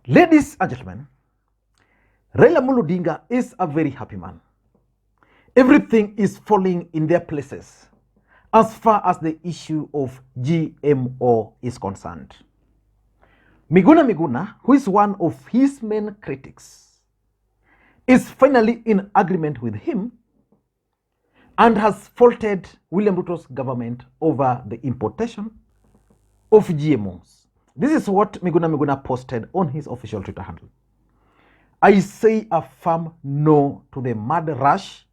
Ladies and gentlemen, Raila Odinga is a very happy man. Everything is falling in their places as far as the issue of GMO is concerned. Miguna Miguna, who is one of his main critics, is finally in agreement with him and has faulted William Ruto's government over the importation of GMOs. This is what Miguna Miguna posted on his official Twitter handle. I say a firm no to the mad rush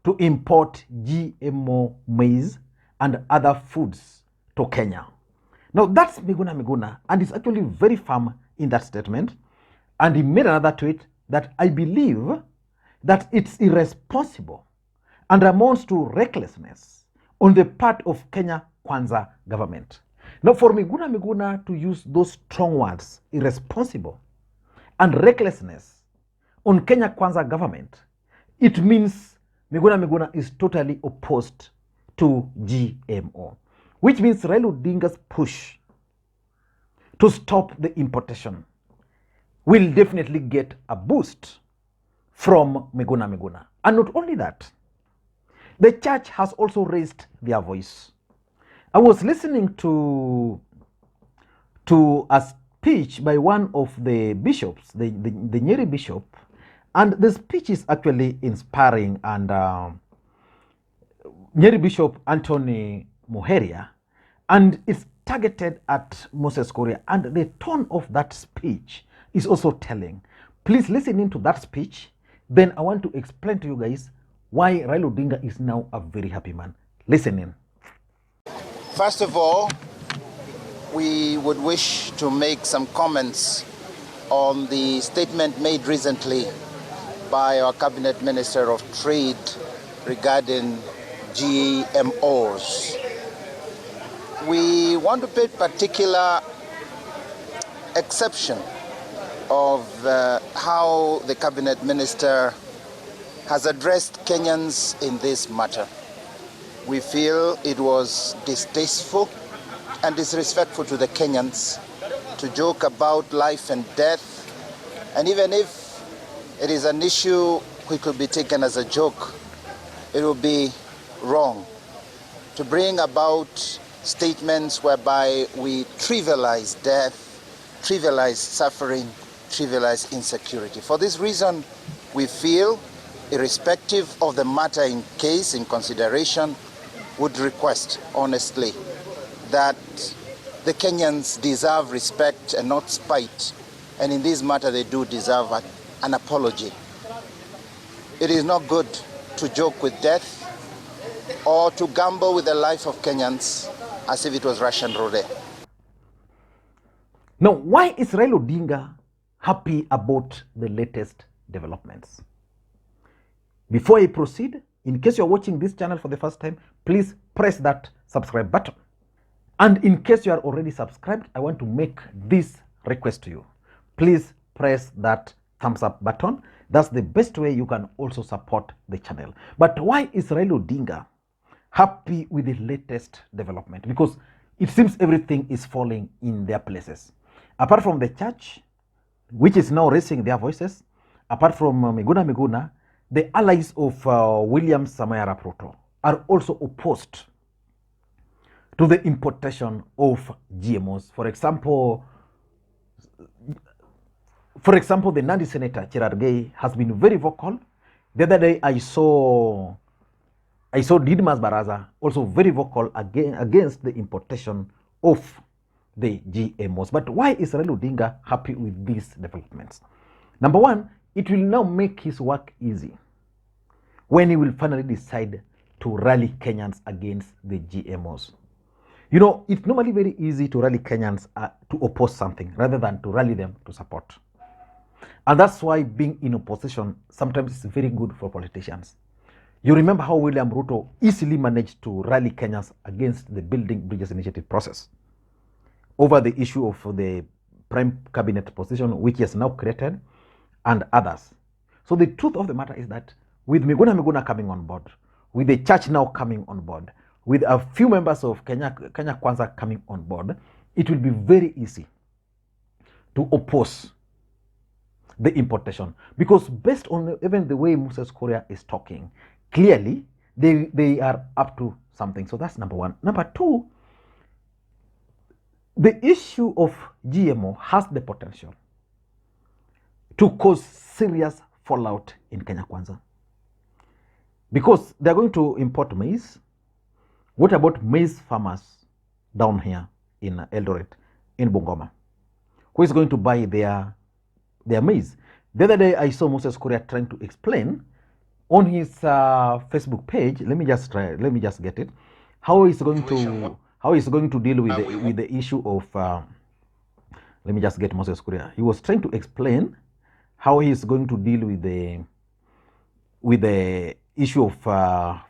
to import GMO maize and other foods to Kenya. Now that's Miguna Miguna, and he's actually very firm in that statement. And he made another tweet that I believe that it's irresponsible and amounts to recklessness on the part of Kenya Kwanza government. Now for Miguna Miguna to use those strong words, irresponsible and recklessness on Kenya Kwanza government, it means Miguna Miguna is totally opposed to GMO, which means Raila Odinga's push to stop the importation will definitely get a boost from Miguna Miguna. And not only that, the church has also raised their voice. I was listening to a speech by one of the bishops, the Nyeri bishop, and the speech is actually inspiring. And Nyeri Bishop Anthony Muheria, and it's targeted at Moses Kuria. And the tone of that speech is also telling. Please listen into that speech. Then I want to explain to you guys why Raila Odinga is now a very happy man. Listen in. First of all, we would wish to make some comments on the statement made recently by our Cabinet Minister of Trade regarding GMOs. We want to pay particular exception of how the Cabinet Minister has addressed Kenyans in this matter. We feel it was distasteful and disrespectful to the Kenyans to joke about life and death, and even if it is an issue which could be taken as a joke, it would be wrong to bring about statements whereby we trivialize death, trivialize suffering, trivialize insecurity. For this reason, we feel, irrespective of the matter in case, in consideration, would request honestly that the Kenyans deserve respect and not spite, and in this matter they do deserve an apology. It is not good to joke with death or to gamble with the life of Kenyans as if it was Russian roulette. Now, why is Raila Odinga happy about the latest developments? Before I proceed, in case you're watching this channel for the first time, please press that subscribe button. And in case you are already subscribed, I want to make this request to you. Please press that thumbs up button. That's the best way you can also support the channel. But why is Raila Odinga happy with the latest development? Because it seems everything is falling in their places. Apart from the church, which is now raising their voices, apart from Miguna Miguna, the allies of William Samoei Arap Ruto are also opposed to the importation of GMOs. For example, the Nandi Senator Cherargei has been very vocal. The other day I saw Didmas Baraza also very vocal against the importation of the GMOs. But why is Raila Odinga happy with these developments? Number one, it will now make his work easy when he will finally decide to rally Kenyans against the GMOs. You know, it's normally very easy to rally Kenyans to oppose something rather than to rally them to support. And that's why being in opposition sometimes is very good for politicians. You remember how William Ruto easily managed to rally Kenyans against the Building Bridges Initiative process over the issue of the prime cabinet position, which he has now created, and others. So the truth of the matter is that with Miguna Miguna coming on board, with the church now coming on board, with a few members of Kenya Kwanza coming on board, it will be very easy to oppose the importation. Because based on even the way Moses Korea is talking, clearly they are up to something. So that's number one. Number two, the issue of GMO has the potential to cause serious fallout in Kenya Kwanza. Because they're going to import maize. What about maize farmers down here in Eldoret, in Bungoma? Who is going to buy their maize? The other day I saw Moses Korea trying to explain on his Facebook page. Let me just get it. How he's going to deal with the issue of let me just get Moses Korea. He was trying to explain how he's going to deal with the issue of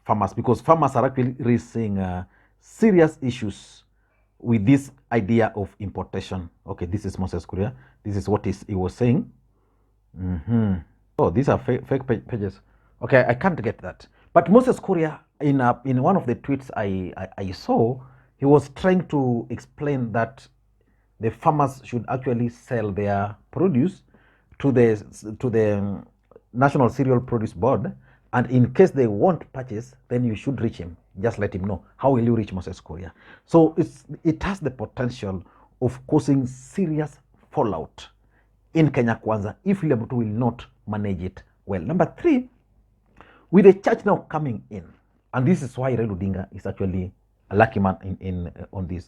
farmers, because farmers are actually raising serious issues with this idea of importation. Okay, this is Moses Korea. This is what he was saying. Oh, these are fake pages. Okay, I can't get that. But Moses Korea, in one of the tweets I saw, he was trying to explain that the farmers should actually sell their produce to the National Cereal Produce Board, and in case they won't purchase, then you should reach him. Just let him know. How will you reach Moses Korea? So it has the potential of causing serious fallout in Kenya Kwanza if William Ruto will not manage it well. Number three, with the church now coming in, and this is why Raila Odinga is actually a lucky man on this.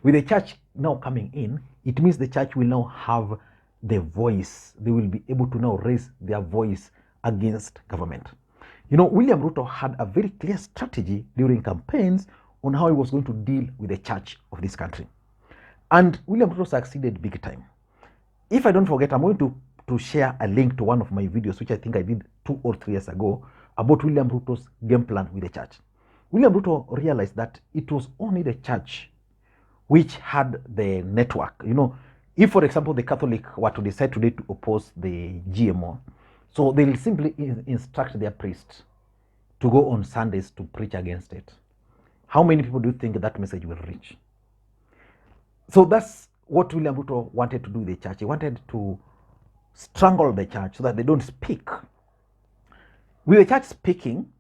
With the church now coming in, it means the church will now have the voice. They will be able to now raise their voice against government. You know, William Ruto had a very clear strategy during campaigns on how he was going to deal with the church of this country. And William Ruto succeeded big time. If I don't forget, I'm going to share a link to one of my videos, which I think I did 2 or 3 years ago, about William Ruto's game plan with the church. William Ruto realized that it was only the church which had the network. You know, if, for example, the Catholic were to decide today to oppose the GMO, so they will simply instruct their priests to go on Sundays to preach against it. How many people do you think that message will reach? So that's what William Ruto wanted to do with the church. He wanted to strangle the church so that they don't speak. With the church speaking,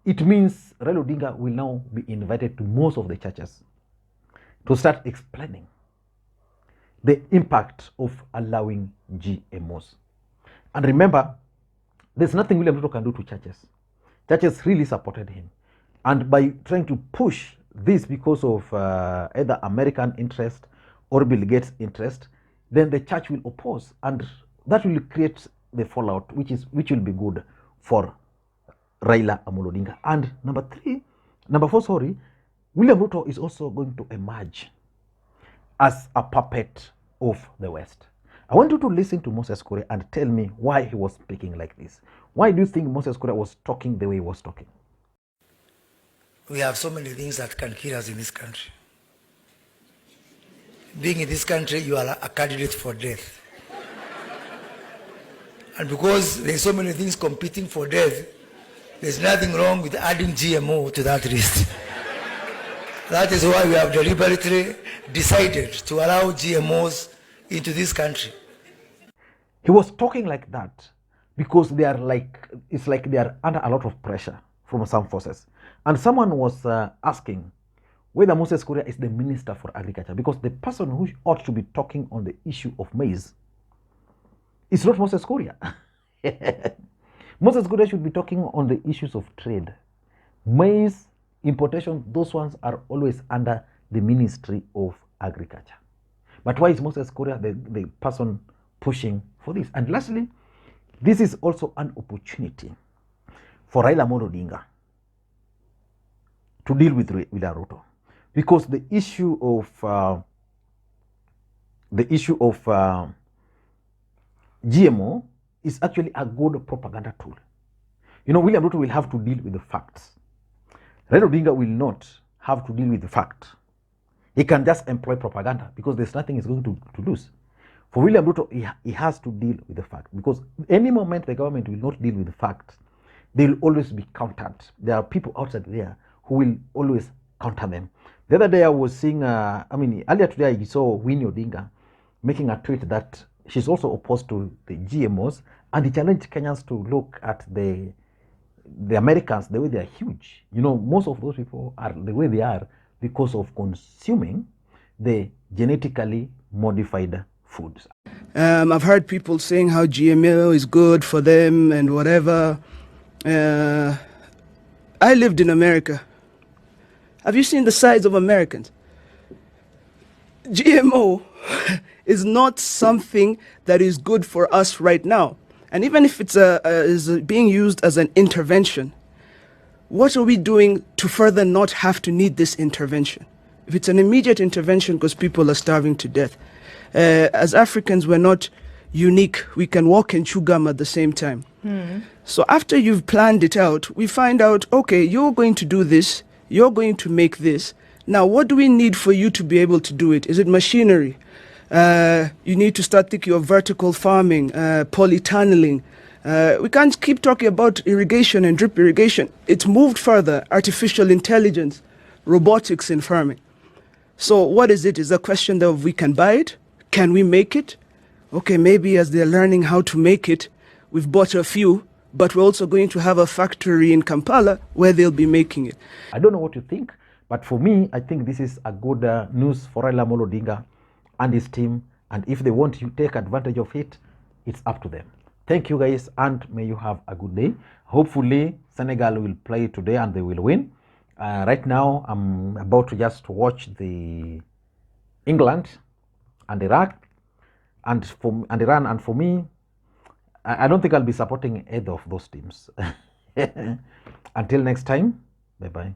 it means Raila Odinga will now be invited to most of the churches to start explaining the impact of allowing GMOs. And remember, there's nothing William Ruto can do to churches. Churches really supported him. And by trying to push this because of either American interest or Bill Gates' interest, then the church will oppose. And that will create the fallout, which will be good for Raila Odinga. And number four, William Ruto is also going to emerge as a puppet of the West. I want you to listen to Moses Korea and tell me why he was speaking like this. Why do you think Moses Korea was talking the way he was talking? We have so many things that can kill us in this country. Being in this country, you are a candidate for death. And because there's so many things competing for death, there's nothing wrong with adding GMO to that list. That is why we have deliberately decided to allow GMOs into this country. He was talking like that because it's like they are under a lot of pressure from some forces. And someone was asking whether Moses Korea is the Minister for Agriculture, because the person who ought to be talking on the issue of maize is not Moses Korea. Moses Korea should be talking on the issues of trade. Maize, importation, those ones are always under the Ministry of Agriculture. But why is Moses Korea the person pushing for this? And lastly, this is also an opportunity for Raila Odinga to deal with Ruto, because the issue of GMO is actually a good propaganda tool. You know, William Ruto will have to deal with the facts. Raila Odinga will not have to deal with the fact. He can just employ propaganda because there's nothing he's going to lose. For William Ruto, he has to deal with the fact, because any moment the government will not deal with the fact, they will always be countered. There are people outside there who will always counter them. The other day I was seeing, earlier today I saw Winnie Odinga making a tweet that she's also opposed to the GMOs, and he challenged Kenyans to look at the Americans, the way they are huge. You know, most of those people are the way they are because of consuming the genetically modified foods. I've heard people saying how GMO is good for them and whatever. I lived in America. Have you seen the size of Americans? GMO is not something that is good for us right now. And even if it's is being used as an intervention, what are we doing to further not have to need this intervention? If it's an immediate intervention because people are starving to death, as Africans, we're not unique. We can walk and chew gum at the same time. So after you've planned it out, we find out, okay, you're going to do this, you're going to make this. Now, what do we need for you to be able to do it? Is it machinery? You need to start thinking of vertical farming, polytunneling. We can't keep talking about irrigation and drip irrigation. It's moved further, artificial intelligence, robotics in farming. So what is it? Is a question that we can buy it? Can we make it? Okay, maybe as they're learning how to make it, we've bought a few, but we're also going to have a factory in Kampala where they'll be making it. I don't know what you think, but for me, I think this is a good news for Raila Odinga and his team. And if they want to take advantage of it, it's up to them. Thank you guys, and may you have a good day. Hopefully, Senegal will play today and they will win. Right now, I'm about to just watch the England and Iraq and Iran. And for me, I don't think I'll be supporting either of those teams. Until next time, bye-bye.